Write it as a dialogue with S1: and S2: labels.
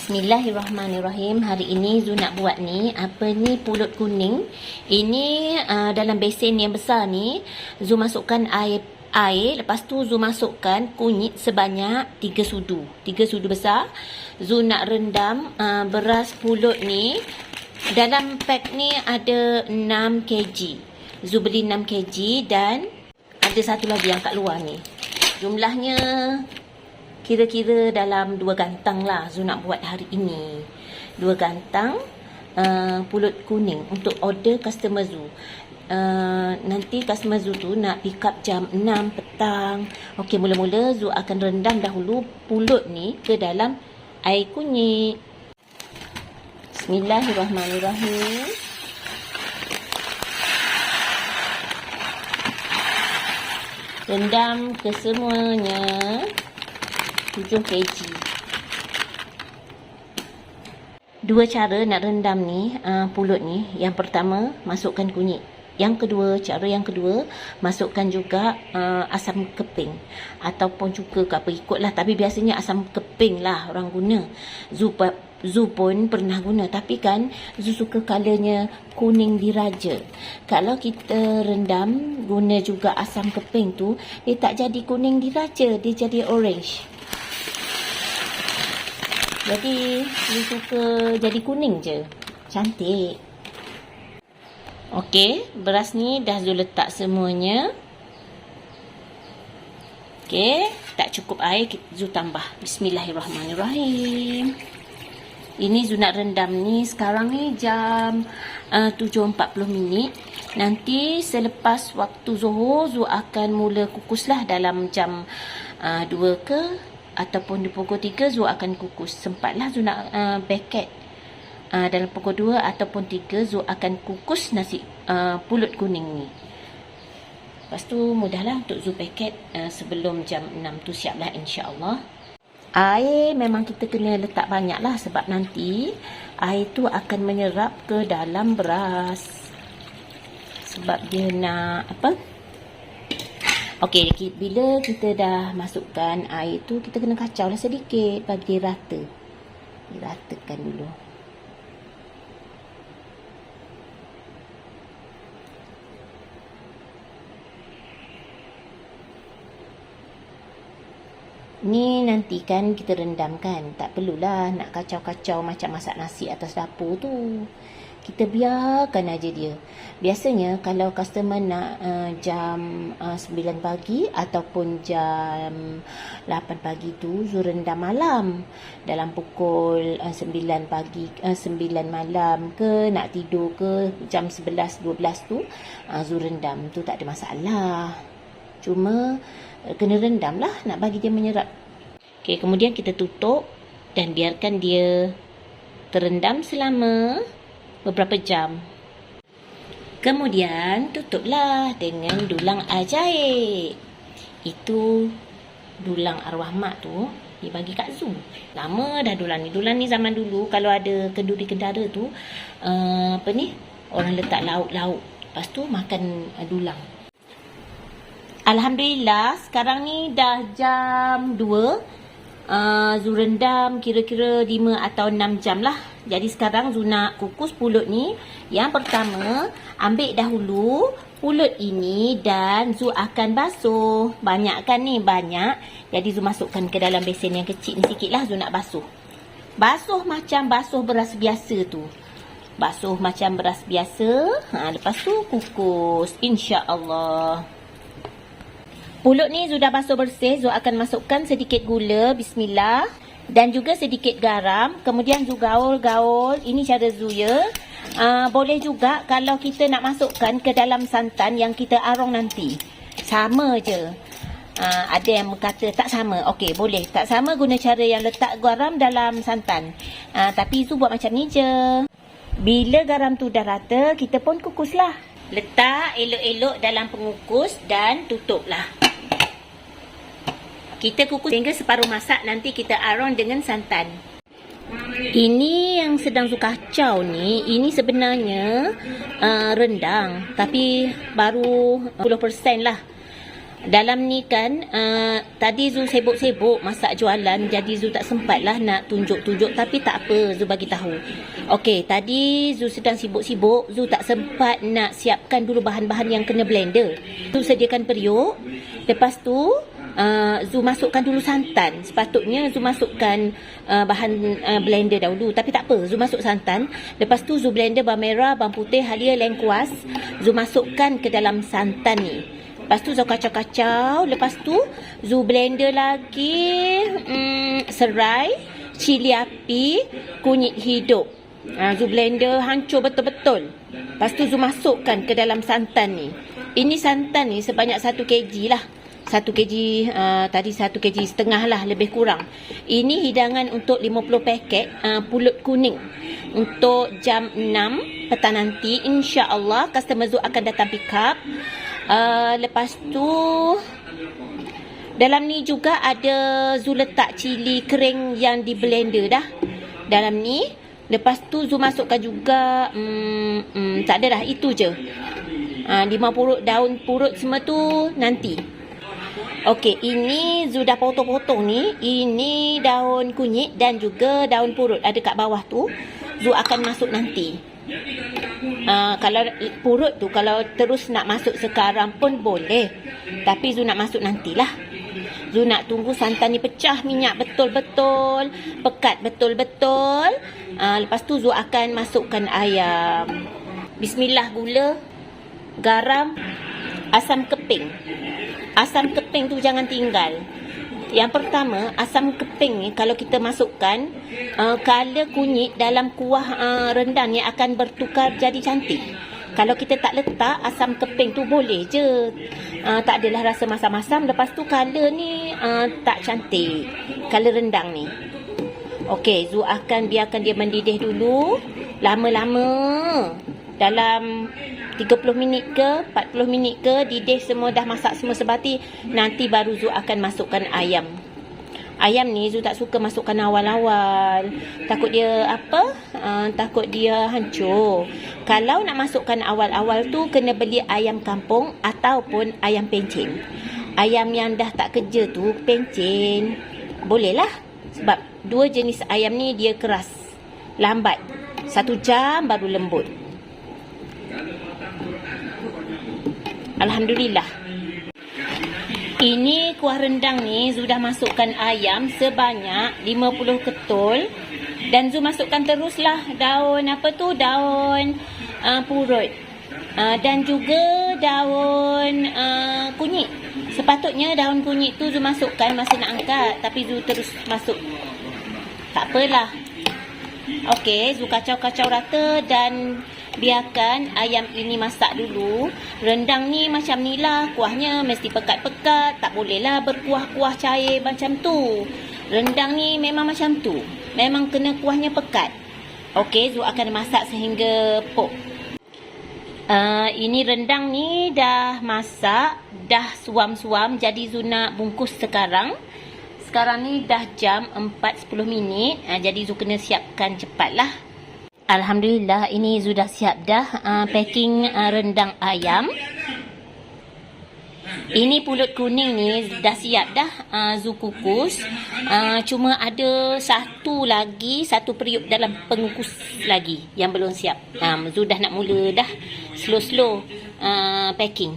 S1: Bismillahirrahmanirrahim. Hari ini Zu nak buat ni, apa ni, pulut kuning. Ini dalam besen yang besar ni, Zu masukkan air, lepas tu Zu masukkan kunyit sebanyak 3 sudu. 3 sudu besar. Zu nak rendam beras pulut ni. Dalam pack ni ada 6 kg. Zu beli 6 kg dan ada satu lagi yang kat luar ni. Jumlahnya kira-kira dalam 2 gantang lah Zu nak buat hari ini. 2 gantang pulut kuning untuk order customer Zu. Nanti customer Zu tu nak pick up jam 6 petang. Okey, mula-mula Zu akan rendam dahulu pulut ni ke dalam air kunyit. Bismillahirrahmanirrahim. Rendam kesemuanya 7 kg. 2 cara nak rendam ni pulut ni. Yang pertama, masukkan kunyit. Cara yang kedua, masukkan juga asam keping ataupun cuka ke apa, ikutlah, tapi biasanya asam keping lah orang guna. Zu pun pernah guna, tapi kan Zu suka colornya kuning diraja. Kalau kita rendam guna juga asam keping tu, dia tak jadi kuning diraja, dia jadi orange. Jadi Zu suka jadi kuning je, cantik. Okey, beras ni dah Zu letak semuanya. Okey, tak cukup air, Zu tambah. Bismillahirrahmanirrahim. Ini Zu nak rendam ni, sekarang ni jam 7.40. Nanti selepas waktu Zuhur, Zu akan mula kukuslah dalam jam 2 ke ataupun di pukul 3 Zu akan kukus. Sempatlah Zu nak paket dalam pukul 2 ataupun 3 Zu akan kukus nasi pulut kuning ni. Lepas tu mudahlah untuk Zu paket sebelum jam 6 tu, siaplah insya-Allah. Air memang kita kena letak banyak lah, sebab nanti air tu akan menyerap ke dalam beras. Sebab dia nak apa? Okey, bila kita dah masukkan air tu, kita kena kacau lah sedikit bagi rata. Diratakan dulu. Ni nanti kan kita rendam kan, tak perlulah nak kacau-kacau macam masak nasi atas dapur tu. Kita biarkan aja dia. Biasanya kalau customer nak jam 9 pagi ataupun jam 8 pagi tu, Zu rendam malam. Dalam pukul 9 pagi, 9 malam ke, nak tidur ke jam 11, 12 tu, Zu rendam tu tak ada masalah. Cuma kena rendam lah, nak bagi dia menyerap. Okey, kemudian kita tutup dan biarkan dia terendam selama beberapa jam. Kemudian tutuplah dengan dulang ajaib. Itu dulang arwah mak tu dibagi kat Zu. Lama dah dulang ni. Dulang ni zaman dulu kalau ada kenduri kendara tu, orang letak lauk-lauk. Lepas tu makan dulang. Alhamdulillah, sekarang ni dah jam 2. Zu rendam kira-kira 5 atau 6 jam lah. Jadi sekarang Zu nak kukus pulut ni. Yang pertama, ambil dahulu pulut ini dan Zu akan basuh. Banyak kan ni? Banyak. Jadi Zu masukkan ke dalam besen yang kecil ni sikit lah. Zu nak basuh. Basuh macam basuh beras biasa tu. Basuh macam beras biasa. Lepas tu kukus, insya-Allah. Pulut ni Zu dah basuh bersih. Zu akan masukkan sedikit gula, bismillah, dan juga sedikit garam. Kemudian Zu gaul-gaul. Ini cara Zu ya. Boleh juga kalau kita nak masukkan ke dalam santan yang kita arong nanti. Sama je. Ada yang berkata tak sama. Okey, boleh. Tak sama guna cara yang letak garam dalam santan. Tapi Zu buat macam ni je. Bila garam tu dah rata, kita pun kukuslah. Letak elok-elok dalam pengukus dan tutuplah. Kita kukus hingga separuh masak, nanti kita arong dengan santan. Ini yang sedang Zu kacau ni, ini sebenarnya rendang, tapi baru 10% lah. Dalam ni kan, tadi Zu sibuk-sibuk masak jualan, jadi Zu tak sempat lah nak tunjuk-tunjuk, tapi tak apa, Zu bagi tahu. Okey, tadi Zu sedang sibuk-sibuk, Zu tak sempat nak siapkan dulu bahan-bahan yang kena blender. Zu sediakan periuk, lepas tu Zu masukkan dulu santan. Sepatutnya Zu masukkan bahan blender dahulu, tapi tak apa, Zu masuk santan. Lepas tu Zu blender bawang merah, bawang putih, halia, lengkuas. Zu masukkan ke dalam santan ni. Lepas tu Zu kacau-kacau. Lepas tu Zu blender lagi serai, cili api, kunyit hidup. Zu blender hancur betul-betul. Lepas tu Zu masukkan ke dalam santan ni. Ini santan ni sebanyak 1 kg lah. 1 kg, tadi 1 kg setengah lah, lebih kurang. Ini hidangan untuk 50 paket pulut kuning. Untuk jam 6 petang nanti, insya-Allah customer Zu akan datang pick up. Lepas tu dalam ni juga ada Zu letak cili kering yang di blender dah dalam ni. Lepas tu Zu masukkan juga tak ada dah, itu je. 50 daun purut semua tu nanti. Okey, ini Zu dah potong-potong ni. Ini daun kunyit dan juga daun purut ada kat bawah tu. Zu akan masuk nanti. Kalau purut tu, kalau terus nak masuk sekarang pun boleh, tapi Zu nak masuk nantilah. Zu nak tunggu santan ni pecah minyak betul-betul, pekat betul-betul. Lepas tu Zu akan masukkan ayam. Bismillah, gula, garam, asam keping. Asam keping tu jangan tinggal. Yang pertama, asam keping ni kalau kita masukkan, color kunyit dalam kuah rendang ni akan bertukar jadi cantik. Kalau kita tak letak asam keping tu boleh je, tak adalah rasa masam-masam. Lepas tu color ni tak cantik, color rendang ni. Okey, Zu akan biarkan dia mendidih dulu lama-lama, dalam 30 minit ke 40 minit ke, didih semua, dah masak semua sebati. Nanti baru Zu akan masukkan ayam. Ayam ni Zu tak suka masukkan awal-awal, takut dia takut dia hancur. Kalau nak masukkan awal-awal tu, kena beli ayam kampung ataupun ayam pencen. Ayam yang dah tak kerja tu, pencen, boleh lah. Sebab dua jenis ayam ni dia keras, lambat, 1 jam baru lembut. Alhamdulillah. Ini kuah rendang ni Zu dah masukkan ayam sebanyak 50 ketul. Dan Zu masukkan teruslah daun daun purut. Dan juga daun kunyit. Sepatutnya daun kunyit tu Zu masukkan masa nak angkat, tapi Zu terus masuk. Tak apalah. Okey, Zu kacau-kacau rata dan biarkan ayam ini masak dulu. Rendang ni macam ni lah, kuahnya mesti pekat-pekat, tak bolehlah berkuah-kuah cair macam tu. Rendang ni memang macam tu, memang kena kuahnya pekat. Okey, Zu akan masak sehingga pok. Ini rendang ni dah masak, dah suam-suam, jadi Zu nak bungkus sekarang. Sekarang ni dah jam 4.10 minit, jadi Zu kena siapkan cepatlah. Alhamdulillah, ini Zu dah siap dah packing rendang ayam. Ini pulut kuning ni dah siap dah Zu kukus. Cuma ada satu periuk dalam pengukus lagi yang belum siap. Zu dah nak mula dah slow-slow packing.